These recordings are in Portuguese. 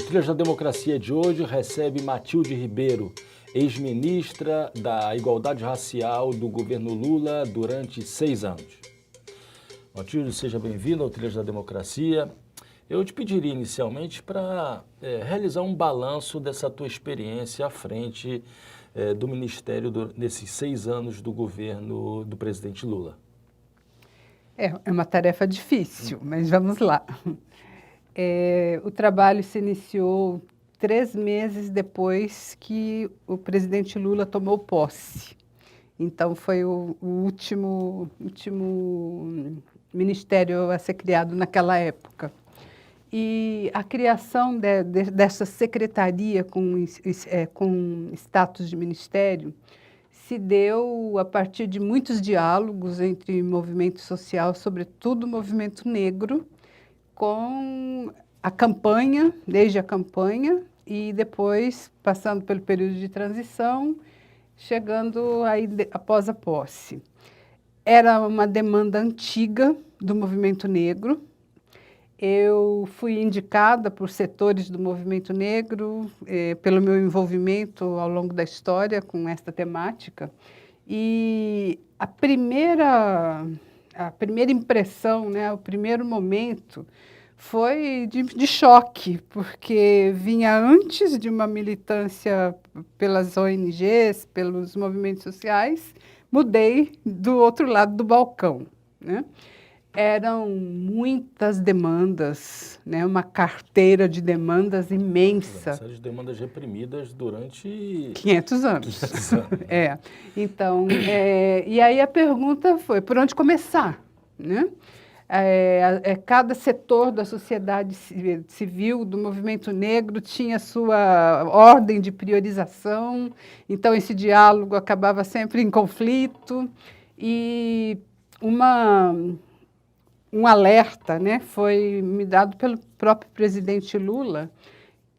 Trilhas da Democracia de hoje recebe Matilde Ribeiro, ex-ministra da Igualdade Racial do governo Lula durante 6 anos. Matilde, seja bem-vinda ao Trilhas da Democracia. Eu te pediria inicialmente para realizar um balanço dessa tua experiência à frente do Ministério nesses 6 anos do governo do presidente Lula. É uma tarefa difícil, mas vamos lá. O trabalho se iniciou 3 meses depois que o presidente Lula tomou posse. Então, foi o último ministério a ser criado naquela época. E a criação dessa secretaria com status de ministério se deu a partir de muitos diálogos entre movimento social, sobretudo o movimento negro, com a campanha, desde a campanha, e depois passando pelo período de transição, chegando aí após a posse. Era uma demanda antiga do movimento negro. Eu fui indicada por setores do movimento negro, pelo meu envolvimento ao longo da história com esta temática. E a primeira impressão, né, o primeiro momento foi de choque, porque vinha antes de uma militância pelas ONGs, pelos movimentos sociais, mudei do outro lado do balcão, né? Eram muitas demandas, né? Uma carteira de demandas imensa. Uma série de demandas reprimidas durante 500 anos. 500 anos. Né? Então, e aí a pergunta foi, por onde começar? Né? Cada setor da sociedade civil, do movimento negro, tinha sua ordem de priorização, então esse diálogo acabava sempre em conflito, e um alerta, né, foi me dado pelo próprio presidente Lula,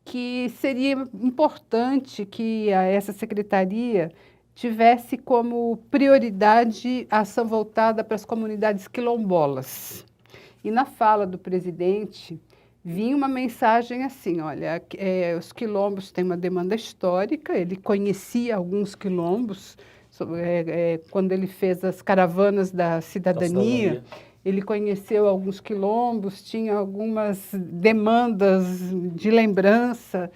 que seria importante que essa secretaria tivesse como prioridade a ação voltada para as comunidades quilombolas. E na fala do presidente, vinha uma mensagem assim, olha, os quilombos têm uma demanda histórica, ele conhecia alguns quilombos, quando ele fez as caravanas da cidadania, ele conheceu alguns quilombos, tinha algumas demandas de lembrança,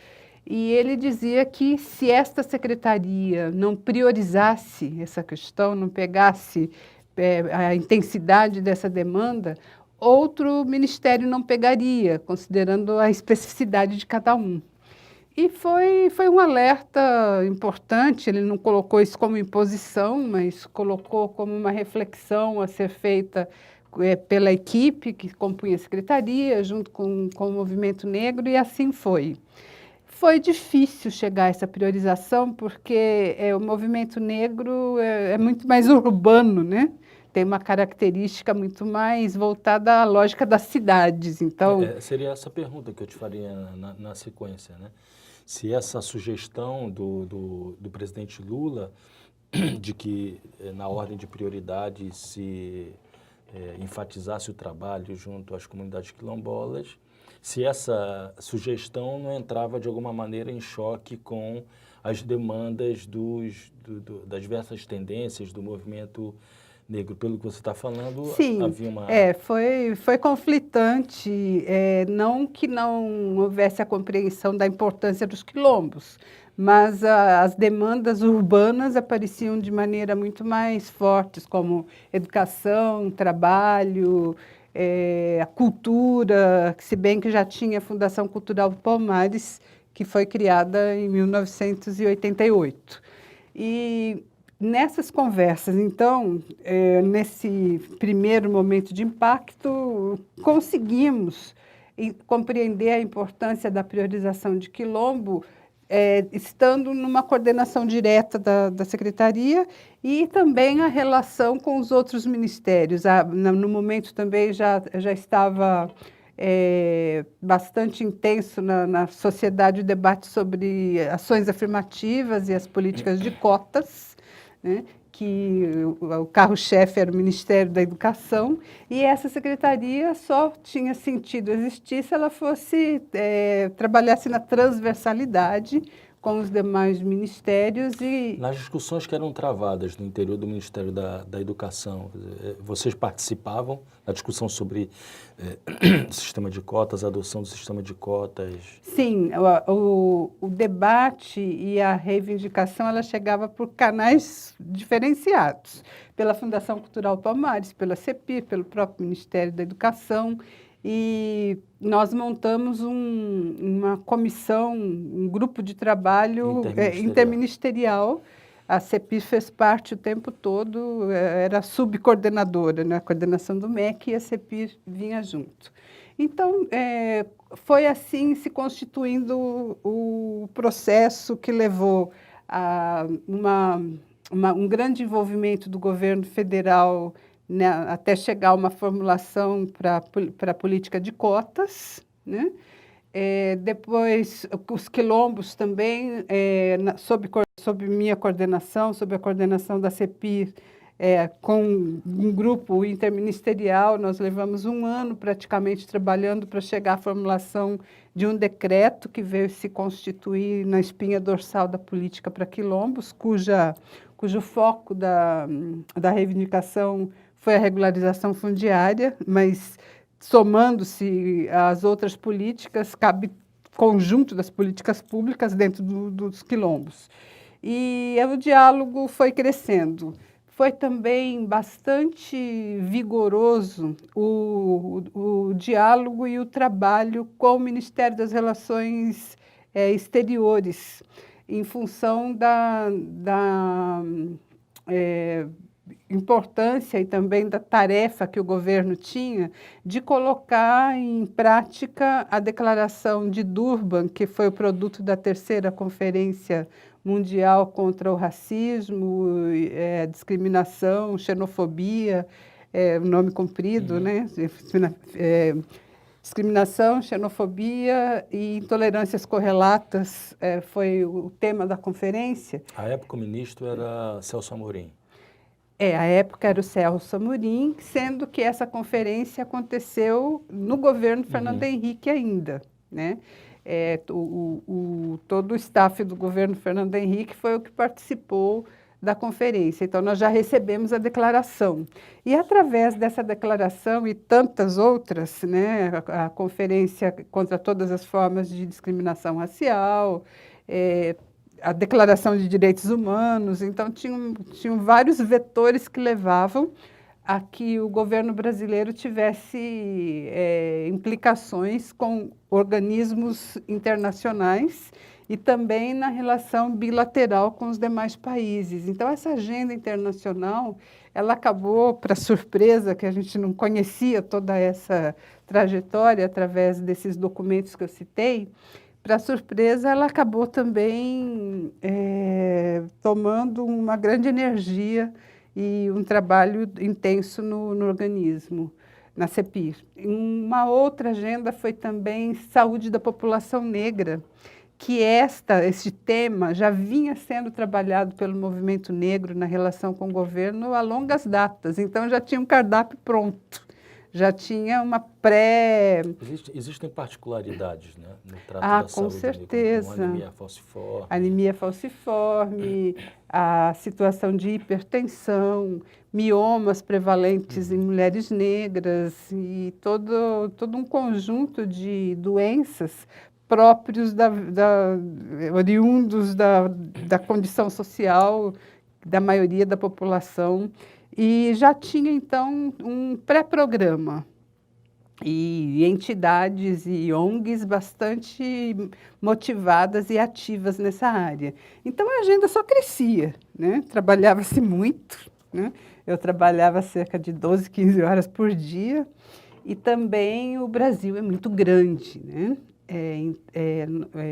e ele dizia que se esta secretaria não priorizasse essa questão, não pegasse a intensidade dessa demanda, outro ministério não pegaria, considerando a especificidade de cada um. E foi um alerta importante, ele não colocou isso como imposição, mas colocou como uma reflexão a ser feita pela equipe que compunha a secretaria, junto com o movimento negro, e assim foi. Foi difícil chegar a essa priorização, porque o movimento negro é muito mais urbano, né? Tem uma característica muito mais voltada à lógica das cidades. Então, seria essa pergunta que eu te faria na sequência, né? Se essa sugestão do presidente Lula de que na ordem de prioridade se enfatizasse o trabalho junto às comunidades quilombolas, se essa sugestão não entrava de alguma maneira em choque com as demandas das diversas tendências do movimento negro. Pelo que você está falando, sim, havia uma... foi conflitante, não que não houvesse a compreensão da importância dos quilombos, mas as demandas urbanas apareciam de maneira muito mais fortes, como educação, trabalho, a cultura, se bem que já tinha a Fundação Cultural Palmares, que foi criada em 1988. E nessas conversas, então, nesse primeiro momento de impacto, conseguimos compreender a importância da priorização de quilombo, estando numa coordenação direta da secretaria, e também a relação com os outros ministérios. No momento também já estava bastante intenso na sociedade o debate sobre ações afirmativas e as políticas de cotas, né? que o carro-chefe era o Ministério da Educação, e essa secretaria só tinha sentido existir se ela fosse, trabalhasse na transversalidade com os demais ministérios e... Nas discussões que eram travadas no interior do Ministério da Educação, vocês participavam da discussão sobre sistema de cotas, adoção do sistema de cotas? Sim, o debate e a reivindicação ela chegava por canais diferenciados, pela Fundação Cultural Palmares, pela CEPIR, pelo próprio Ministério da Educação, e nós montamos uma comissão, um grupo de trabalho interministerial. A CEPIR fez parte o tempo todo, era subcoordenadora, né? A coordenação do MEC e a CEPIR vinha junto. Então, foi assim se constituindo o processo que levou a um grande envolvimento do governo federal, né, até chegar a uma formulação para a política de cotas, né? Depois, os quilombos também, sob minha coordenação, sob a coordenação da CEPIR, com um grupo interministerial, nós levamos 1 ano praticamente trabalhando para chegar à formulação de um decreto que veio se constituir na espinha dorsal da política para quilombos, cujo foco da reivindicação foi a regularização fundiária, mas somando-se às outras políticas, cabe conjunto das políticas públicas dentro dos quilombos. E o diálogo foi crescendo. Foi também bastante vigoroso o diálogo e o trabalho com o Ministério das Relações Exteriores, em função da importância e também da tarefa que o governo tinha de colocar em prática a Declaração de Durban, que foi o produto da 3ª Conferência Mundial contra o Racismo, Discriminação, Xenofobia, o nome comprido, né? Discriminação, xenofobia e intolerâncias correlatas foi o tema da conferência. À época o ministro era Celso Amorim. À época era o Celso Amorim, sendo que essa conferência aconteceu no governo Fernando Henrique ainda, né? Todo o staff do governo Fernando Henrique foi o que participou da conferência. Então, nós já recebemos a declaração. E, através dessa declaração e tantas outras, né, a Conferência contra Todas as Formas de Discriminação Racial, a Declaração de Direitos Humanos, então, tinham vários vetores que levavam a que o governo brasileiro tivesse implicações com organismos internacionais e também na relação bilateral com os demais países. Então, essa agenda internacional, ela acabou, para surpresa, que a gente não conhecia toda essa trajetória através desses documentos que eu citei, para surpresa, ela acabou também tomando uma grande energia e um trabalho intenso no organismo, na CEPIR. Uma outra agenda foi também saúde da população negra, que esse tema já vinha sendo trabalhado pelo movimento negro na relação com o governo há longas datas, então já tinha um cardápio pronto, já tinha uma Existem particularidades, né, no trato da saúde, com certeza. como anemia falciforme. Anemia falciforme, a situação de hipertensão, miomas prevalentes em mulheres negras e todo um conjunto de doenças próprios oriundos da condição social da maioria da população. E já tinha, então, um pré-programa e entidades e ONGs bastante motivadas e ativas nessa área. Então, a agenda só crescia, né? Trabalhava-se muito, né? Eu trabalhava cerca de 12, 15 horas por dia e também o Brasil é muito grande, né?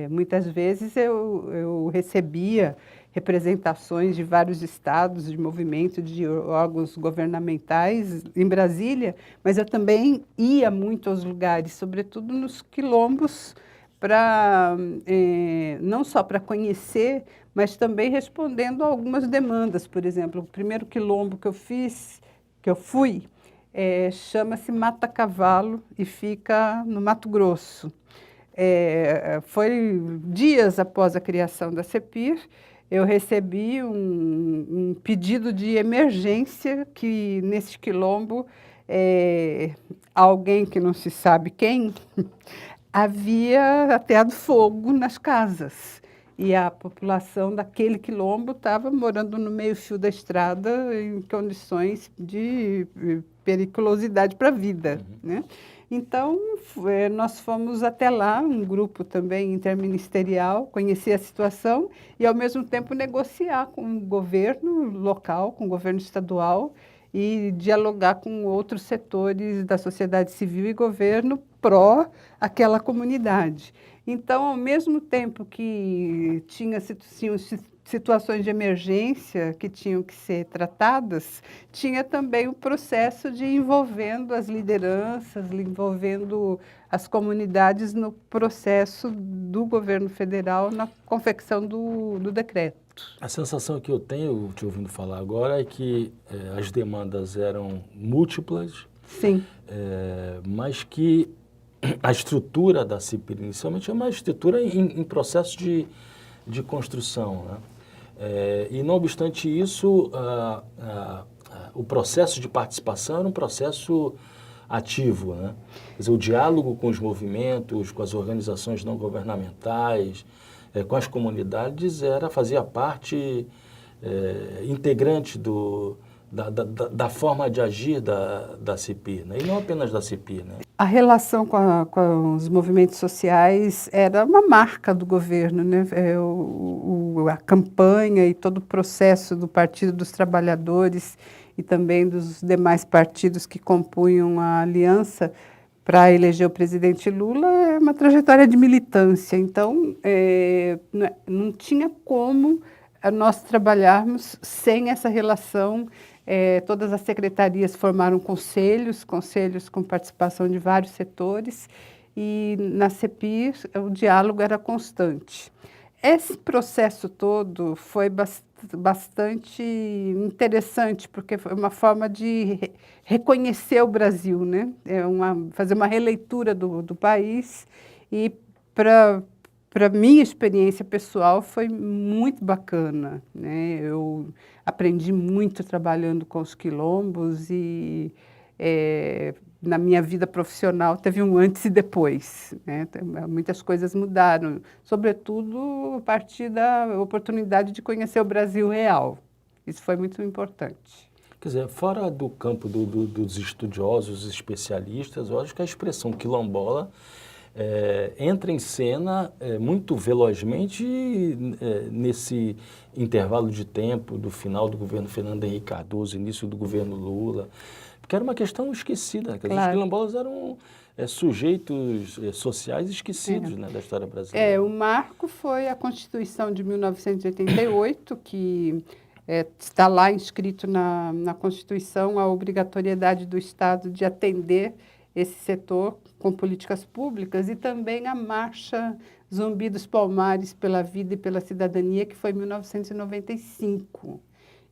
Muitas vezes eu recebia representações de vários estados, de movimento, de órgãos governamentais em Brasília, mas eu também ia muito aos lugares, sobretudo nos quilombos, para não só para conhecer, mas também respondendo a algumas demandas. Por exemplo, o primeiro quilombo que eu fui, chama-se Mata Cavalo e fica no Mato Grosso. Foi dias após a criação da CEPIR, eu recebi um pedido de emergência que, nesse quilombo, alguém que não se sabe quem havia ateado fogo nas casas. E a população daquele quilombo estava morando no meio-fio da estrada em condições de periculosidade para a vida, né? Então, nós fomos até lá, um grupo também interministerial, conhecer a situação e, ao mesmo tempo, negociar com o governo local, com o governo estadual e dialogar com outros setores da sociedade civil e governo pró aquela comunidade. Então, ao mesmo tempo que tinham situações de emergência que tinham que ser tratadas, tinha também o processo de envolvendo as lideranças, envolvendo as comunidades no processo do governo federal na confecção do decreto. A sensação que eu tenho, te ouvindo falar agora, é que as demandas eram múltiplas, Sim. Mas que a estrutura da CEPIR inicialmente é uma estrutura em processo de construção, né? E, não obstante isso, o processo de participação era um processo ativo, né? Quer dizer, o diálogo com os movimentos, com as organizações não governamentais, com as comunidades, fazia parte integrante da forma de agir da CEPIR, né? E não apenas da CEPIR, né? A relação com os movimentos sociais era uma marca do governo, né? A campanha e todo o processo do Partido dos Trabalhadores e também dos demais partidos que compunham a aliança para eleger o presidente Lula é uma trajetória de militância. Então, não tinha como nós trabalharmos sem essa relação. Todas as secretarias formaram conselhos com participação de vários setores, e na CEPIR o diálogo era constante. Esse processo todo foi bastante interessante, porque foi uma forma de reconhecer o Brasil, né? Fazer uma releitura do país, e para minha experiência pessoal foi muito bacana, né? Eu aprendi muito trabalhando com os quilombos e na minha vida profissional teve um antes e depois, né? Muitas coisas mudaram, sobretudo a partir da oportunidade de conhecer o Brasil real. Isso foi muito importante. Quer dizer, fora do campo dos estudiosos, especialistas, eu acho que a expressão quilombola entra em cena muito velozmente nesse intervalo de tempo do final do governo Fernando Henrique Cardoso, início do governo Lula, porque era uma questão esquecida. Quer dizer, os quilombolas eram sujeitos sociais esquecidos, né, da história brasileira. O marco foi a Constituição de 1988, que está lá inscrito na Constituição a obrigatoriedade do Estado de atender esse setor com políticas públicas, e também a Marcha Zumbi dos Palmares pela Vida e pela Cidadania, que foi em 1995.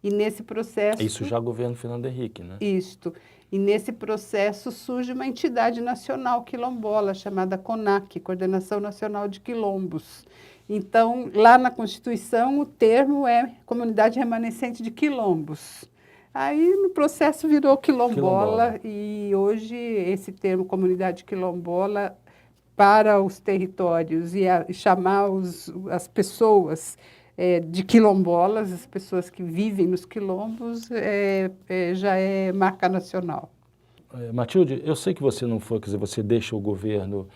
E nesse processo... Isso já governo Fernando Henrique, né? Isto. E nesse processo surge uma entidade nacional quilombola, chamada CONAQ, Coordenação Nacional de Quilombos. Então, lá na Constituição, o termo é Comunidade Remanescente de Quilombos. Aí, no processo, virou quilombola, e hoje esse termo comunidade quilombola, para os territórios e chamar as pessoas de quilombolas, as pessoas que vivem nos quilombos, já é marca nacional. Matilde, eu sei que você não foi, quer dizer, você deixa o governo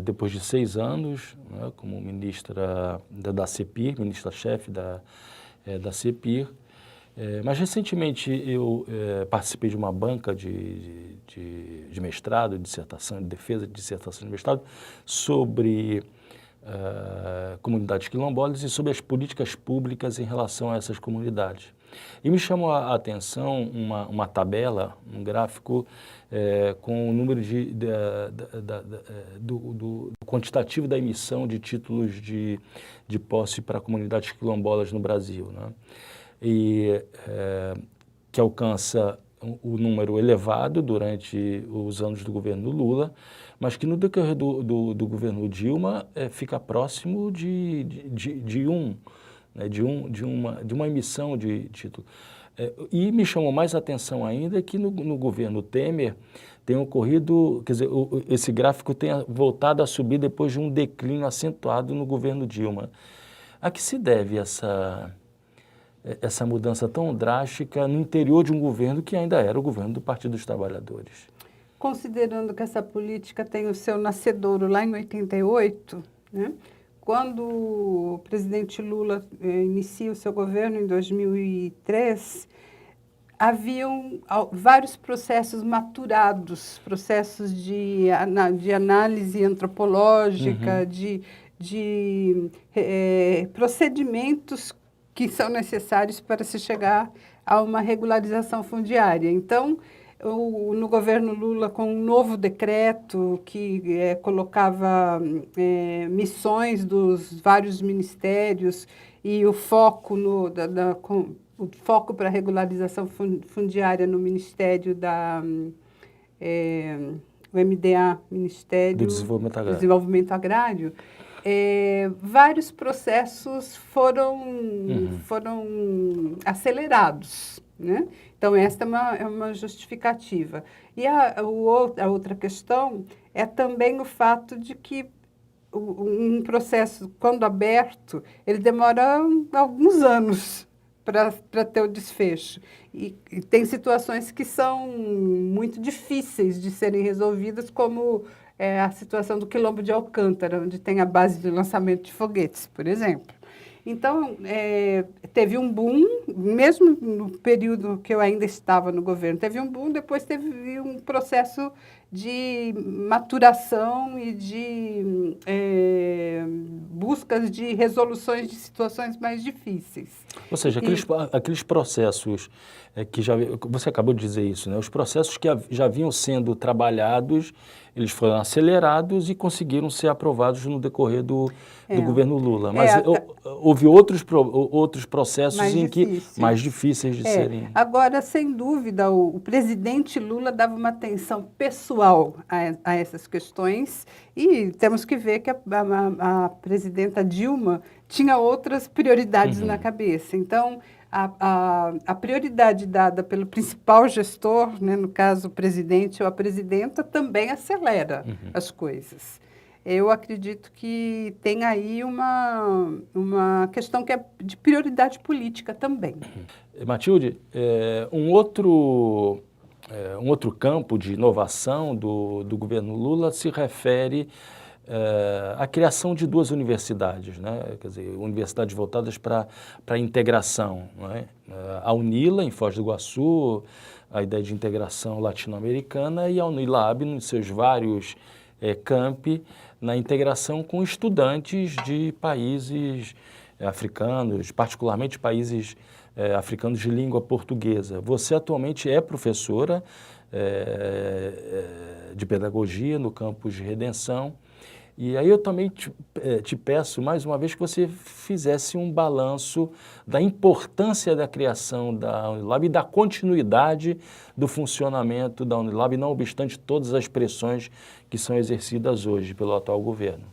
depois de 6 anos, né, como ministra da CEPIR, ministra-chefe da CEPIR. Mas recentemente eu participei de uma banca de mestrado, dissertação, de defesa de dissertação de mestrado sobre comunidades quilombolas e sobre as políticas públicas em relação a essas comunidades. E me chamou a atenção uma tabela, um gráfico com o número do quantitativo da emissão de títulos de posse para comunidades quilombolas no Brasil, né? E que alcança o número elevado durante os anos do governo Lula, mas que no decorrer do governo Dilma fica próximo de uma emissão de título. E me chamou mais atenção ainda que no governo Temer tem ocorrido, quer dizer, esse gráfico tem voltado a subir depois de um declínio acentuado no governo Dilma. A que se deve essa mudança tão drástica no interior de um governo que ainda era o governo do Partido dos Trabalhadores? Considerando que essa política tem o seu nascedouro lá em 88, né? Quando o presidente Lula inicia o seu governo em 2003, haviam vários processos maturados, processos de análise antropológica, de procedimentos que são necessários para se chegar a uma regularização fundiária. Então, no governo Lula, com um novo decreto que colocava missões dos vários ministérios e o foco o foco para a regularização fundiária no Ministério o MDA, Ministério Do Desenvolvimento Agrário. Vários processos foram acelerados, né? Então, esta é uma justificativa. E a outra questão é também o fato de que um processo, quando aberto, ele demora alguns anos para ter o desfecho. E tem situações que são muito difíceis de serem resolvidas, como a situação do Quilombo de Alcântara, onde tem a base de lançamento de foguetes, por exemplo. Então, teve um boom, mesmo no período que eu ainda estava no governo, teve um boom, depois teve um processo de maturação e de buscas de resoluções de situações mais difíceis. Ou seja, aqueles processos que você acabou de dizer isso, né? Os processos que já vinham sendo trabalhados, eles foram acelerados e conseguiram ser aprovados no decorrer do governo Lula. Mas houve outros processos mais difíceis de serem... Agora, sem dúvida, o presidente Lula dava uma atenção pessoal a essas questões e temos que ver que a presidenta Dilma tinha outras prioridades na cabeça. Então, a prioridade dada pelo principal gestor, né, no caso o presidente ou a presidenta, também acelera as coisas. Eu acredito que tem aí uma questão que é de prioridade política também. Matilde, um outro campo de inovação do governo Lula se refere a criação de duas universidades, né? Quer dizer, universidades voltadas para a integração, não é? A UNILA, em Foz do Iguaçu, a ideia de integração latino-americana, e a Unilab, nos seus vários campi, na integração com estudantes de países africanos, particularmente países africanos de língua portuguesa. Você atualmente é professora de pedagogia no campus de Redenção. E aí eu também te peço, mais uma vez, que você fizesse um balanço da importância da criação da Unilab e da continuidade do funcionamento da Unilab, não obstante todas as pressões que são exercidas hoje pelo atual governo.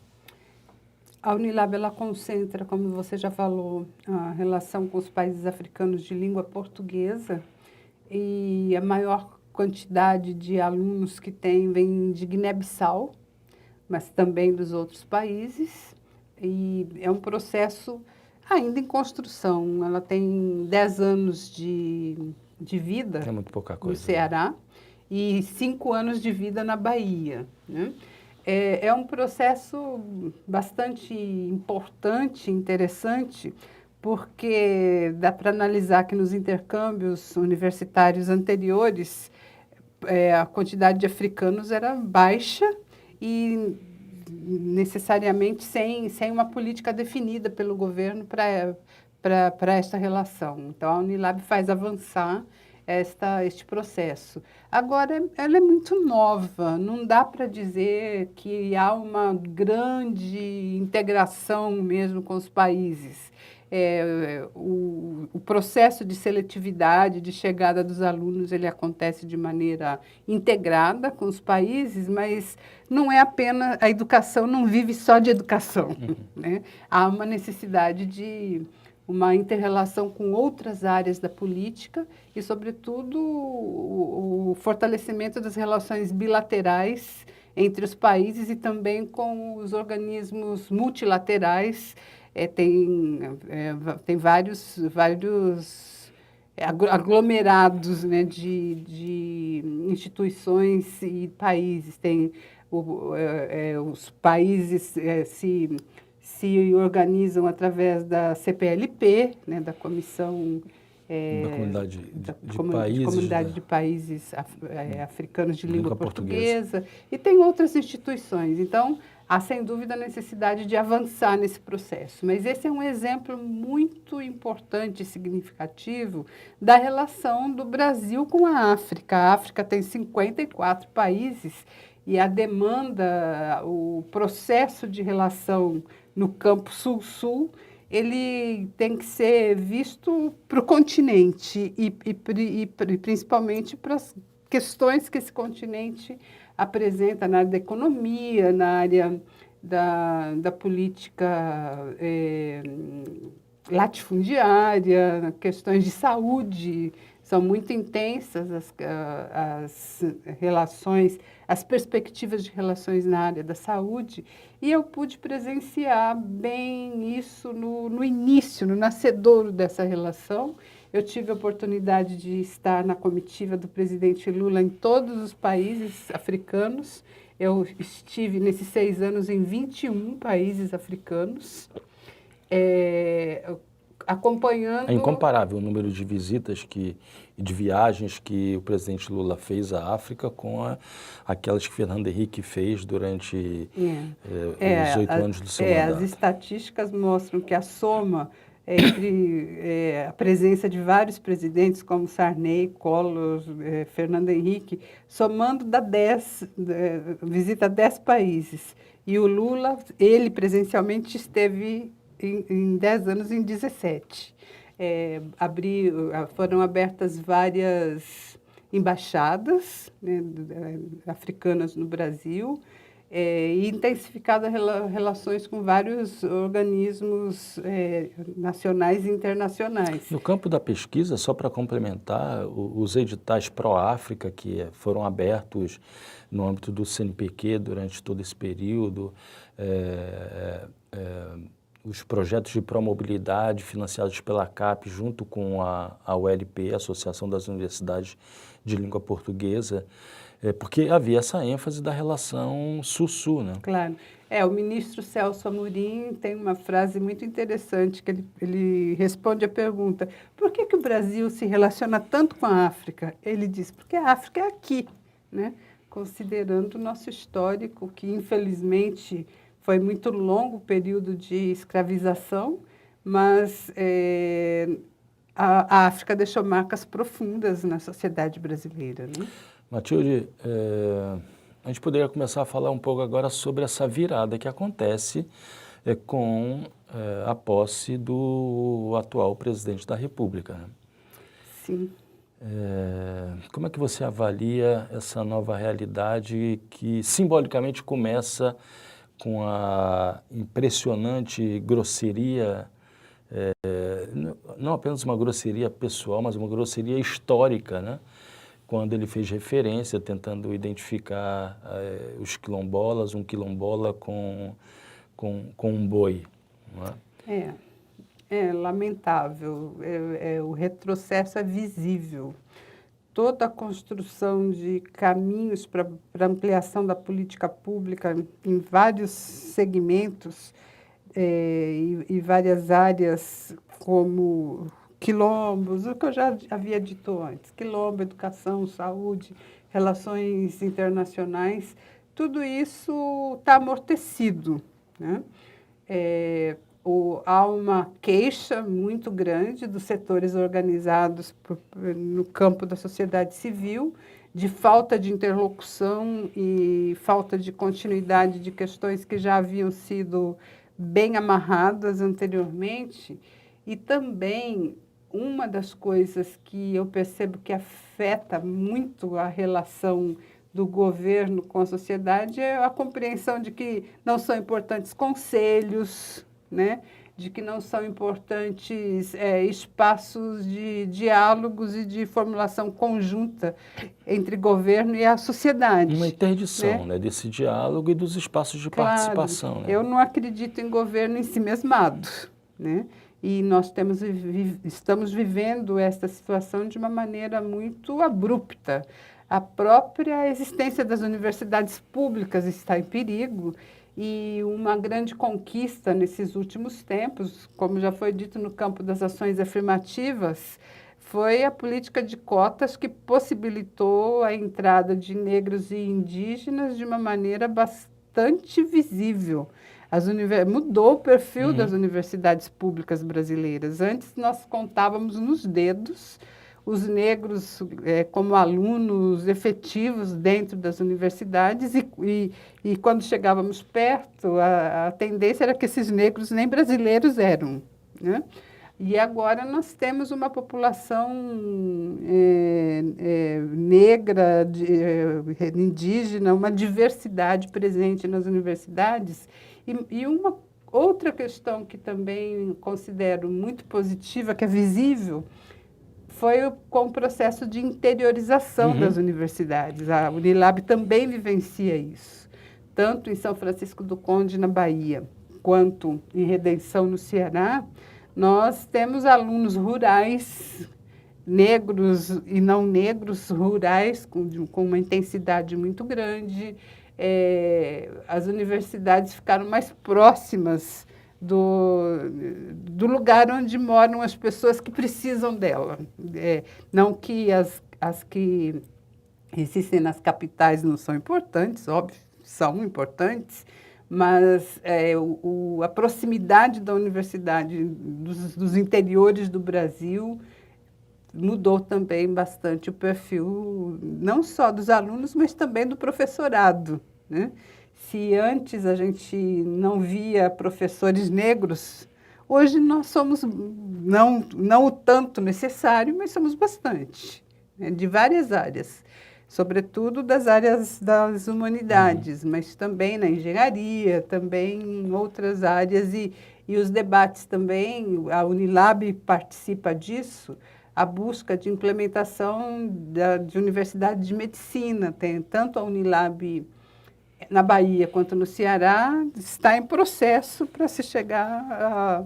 A Unilab, ela concentra, como você já falou, a relação com os países africanos de língua portuguesa, e a maior quantidade de alunos que tem vem de Guiné-Bissau, mas também dos outros países, e é um processo ainda em construção. Ela tem 10 anos de vida no Ceará, e 5 anos de vida na Bahia, né? É um processo bastante importante, interessante, porque dá para analisar que nos intercâmbios universitários anteriores, a quantidade de africanos era baixa, e necessariamente sem uma política definida pelo governo para esta relação. Então, a Unilab faz avançar este processo. Agora, ela é muito nova, não dá para dizer que há uma grande integração mesmo com os países. O processo de seletividade, de chegada dos alunos, ele acontece de maneira integrada com os países, mas não é apenas, a educação não vive só de educação, né? Há uma necessidade de uma inter-relação com outras áreas da política e, sobretudo, o fortalecimento das relações bilaterais entre os países e também com os organismos multilaterais. Tem vários aglomerados, né, de instituições e países. Os países se organizam através da CPLP, né, da Comissão da comunidade de países africanos de língua portuguesa, e tem outras instituições. Então, há, sem dúvida, a necessidade de avançar nesse processo. Mas esse é um exemplo muito importante e significativo da relação do Brasil com a África. A África tem 54 países e a demanda, o processo de relação no campo sul-sul, ele tem que ser visto para o continente e principalmente para as questões que esse continente apresenta na área da economia, na área da política latifundiária, questões de saúde. São muito intensas as relações, as perspectivas de relações na área da saúde, e eu pude presenciar bem isso no início, no nascedouro dessa relação. Eu tive a oportunidade de estar na comitiva do presidente Lula em todos os países africanos. Eu estive, nesses 6 anos, em 21 países africanos, acompanhando... É incomparável o número de visitas e de viagens que o presidente Lula fez à África com aquelas que Fernando Henrique fez durante os 8 anos do seu mandato. As estatísticas mostram que a soma entre a presença de vários presidentes, como Sarney, Collor, Fernando Henrique, somando visita a 10 países. E o Lula, ele presencialmente esteve em 10 anos, em 17. Foram abertas várias embaixadas, né, africanas no Brasil, e intensificadas relações com vários organismos nacionais e internacionais. No campo da pesquisa, só para complementar, os editais pró-África que foram abertos no âmbito do CNPq durante todo esse período, os projetos de promobilidade financiados pela CAPES, junto com a ULP, Associação das Universidades de Língua Portuguesa, porque havia essa ênfase da relação sul-sul, né? Claro. O ministro Celso Amorim tem uma frase muito interessante, que ele responde a pergunta: por que o Brasil se relaciona tanto com a África? Ele diz: porque a África é aqui, né? Considerando o nosso histórico, que infelizmente foi muito longo o período de escravização, mas a África deixou marcas profundas na sociedade brasileira, né? Matilde, a gente poderia começar a falar um pouco agora sobre essa virada que acontece com a posse do atual presidente da República, né? Sim. Como é que você avalia essa nova realidade que simbolicamente começa com a impressionante grosseria, não apenas uma grosseria pessoal, mas uma grosseria histórica, né? Quando ele fez referência, tentando identificar os quilombolas, um quilombola com um boi, não é? É lamentável, o retrocesso é visível. Toda a construção de caminhos para ampliação da política pública em vários segmentos e várias áreas, como quilombos, o que eu já havia dito antes: quilombo, educação, saúde, relações internacionais, tudo isso está amortecido, né? há uma queixa muito grande dos setores organizados no campo da sociedade civil, de falta de interlocução e falta de continuidade de questões que já haviam sido bem amarradas anteriormente. E também uma das coisas que eu percebo que afeta muito a relação do governo com a sociedade é a compreensão de que não são importantes conselhos, né? De que não são importantes espaços de diálogos e de formulação conjunta entre governo e a sociedade. Uma interdição, né? Desse diálogo e dos espaços de participação. Né? Eu não acredito em governo ensimesmado, né? E nós estamos vivendo esta situação de uma maneira muito abrupta. A própria existência das universidades públicas está em perigo e uma grande conquista nesses últimos tempos, como já foi dito no campo das ações afirmativas, foi a política de cotas que possibilitou a entrada de negros e indígenas de uma maneira bastante visível. Mudou o perfil das universidades públicas brasileiras. Antes, nós contávamos nos dedos os negros como alunos efetivos dentro das universidades e quando chegávamos perto, a tendência era que esses negros nem brasileiros eram, né? E agora nós temos uma população negra, indígena, uma diversidade presente nas universidades. E uma outra questão que também considero muito positiva, que é visível, foi com o processo de interiorização das universidades. A Unilab também vivencia isso, tanto em São Francisco do Conde, na Bahia, quanto em Redenção, no Ceará. Nós temos alunos rurais, negros e não negros, rurais, com uma intensidade muito grande. As universidades ficaram mais próximas do lugar onde moram as pessoas que precisam dela. Não que as que existem nas capitais não são importantes, óbvio, são importantes, mas a proximidade da universidade dos interiores do Brasil mudou também bastante o perfil, não só dos alunos, mas também do professorado, né? Se antes a gente não via professores negros, hoje nós somos, não o tanto necessário, mas somos bastante, né? De várias áreas, sobretudo das áreas das humanidades, mas também na engenharia, também em outras áreas, e os debates também, a Unilab participa disso, a busca de implementação de universidade de medicina, tem tanto a Unilab na Bahia quanto no Ceará, está em processo para se chegar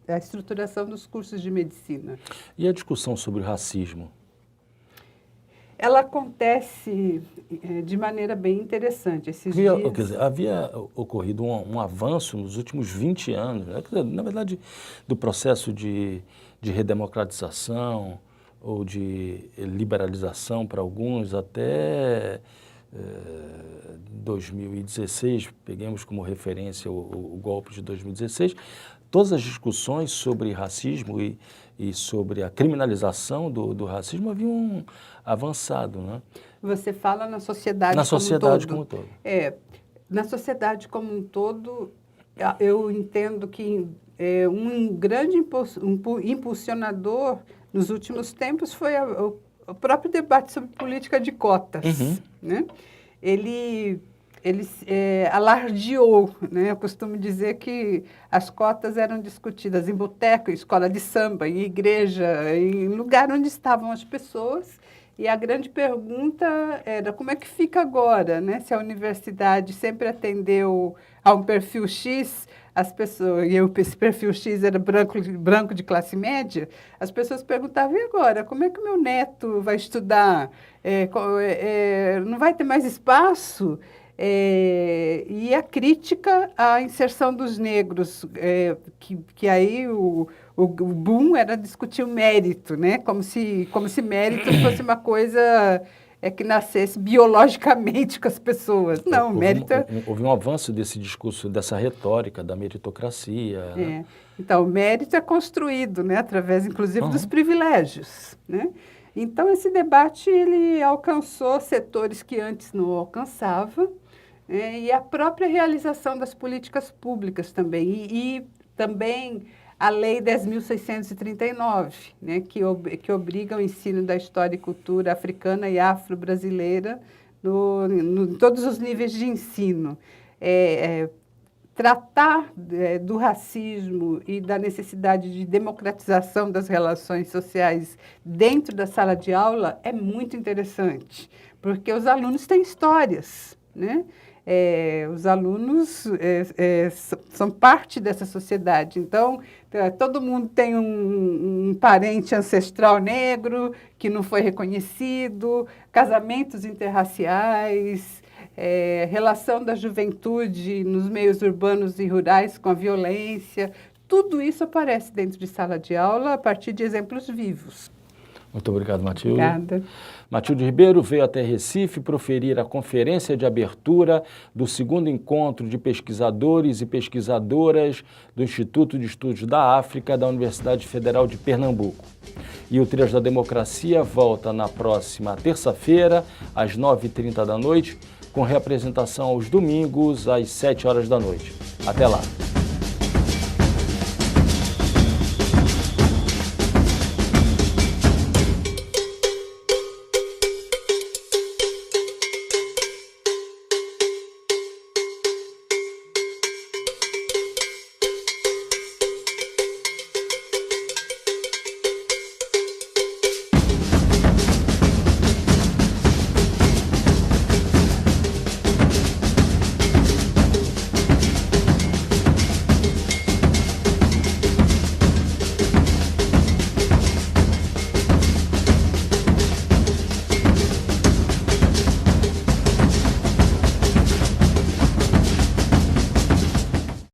à estruturação dos cursos de medicina. E a discussão sobre o racismo? Ela acontece de maneira bem interessante. Quer dizer, havia ocorrido um avanço nos últimos 20 anos, né? Na verdade, do processo de redemocratização ou de liberalização para alguns até 2016, peguemos como referência o golpe de 2016, todas as discussões sobre racismo e sobre a criminalização do racismo haviam avançado, né? Você fala na sociedade como um todo. Na sociedade como um todo. Na sociedade como um todo, eu entendo que um grande impulsionador nos últimos tempos foi o próprio debate sobre política de cotas, né? Ele alardeou, né? Eu costumo dizer que as cotas eram discutidas em boteco, em escola de samba, em igreja, em lugar onde estavam as pessoas. E a grande pergunta era como é que fica agora, né? Se a universidade sempre atendeu a um perfil X, as pessoas, e esse perfil X era branco de classe média, as pessoas perguntavam, e agora, como é que o meu neto vai estudar? Não vai ter mais espaço? E a crítica à inserção dos negros, que aí o boom era discutir o mérito, né? Como se mérito fosse uma coisa que nascesse biologicamente com as pessoas. Não, o mérito houve um avanço desse discurso, dessa retórica da meritocracia. Né? Então, o mérito é construído, né, através, inclusive, dos privilégios. Né? Então, esse debate ele alcançou setores que antes não alcançava, e a própria realização das políticas públicas também. E também a Lei 10.639, né, que obriga o ensino da história e cultura africana e afro-brasileira em todos os níveis de ensino. Tratar do racismo e da necessidade de democratização das relações sociais dentro da sala de aula é muito interessante, porque os alunos têm histórias, né? Os alunos são parte dessa sociedade. Então, todo mundo tem um parente ancestral negro que não foi reconhecido, casamentos interraciais, relação da juventude nos meios urbanos e rurais com a violência. Tudo isso aparece dentro de sala de aula a partir de exemplos vivos. Muito obrigado, Matilde. Obrigada. Matilde Ribeiro veio até Recife proferir a conferência de abertura do 2º encontro de pesquisadores e pesquisadoras do Instituto de Estudos da África da Universidade Federal de Pernambuco. E o Trilhas da Democracia volta na próxima terça-feira, às 9h30 da noite, com reapresentação aos domingos, às 7 horas da noite. Até lá!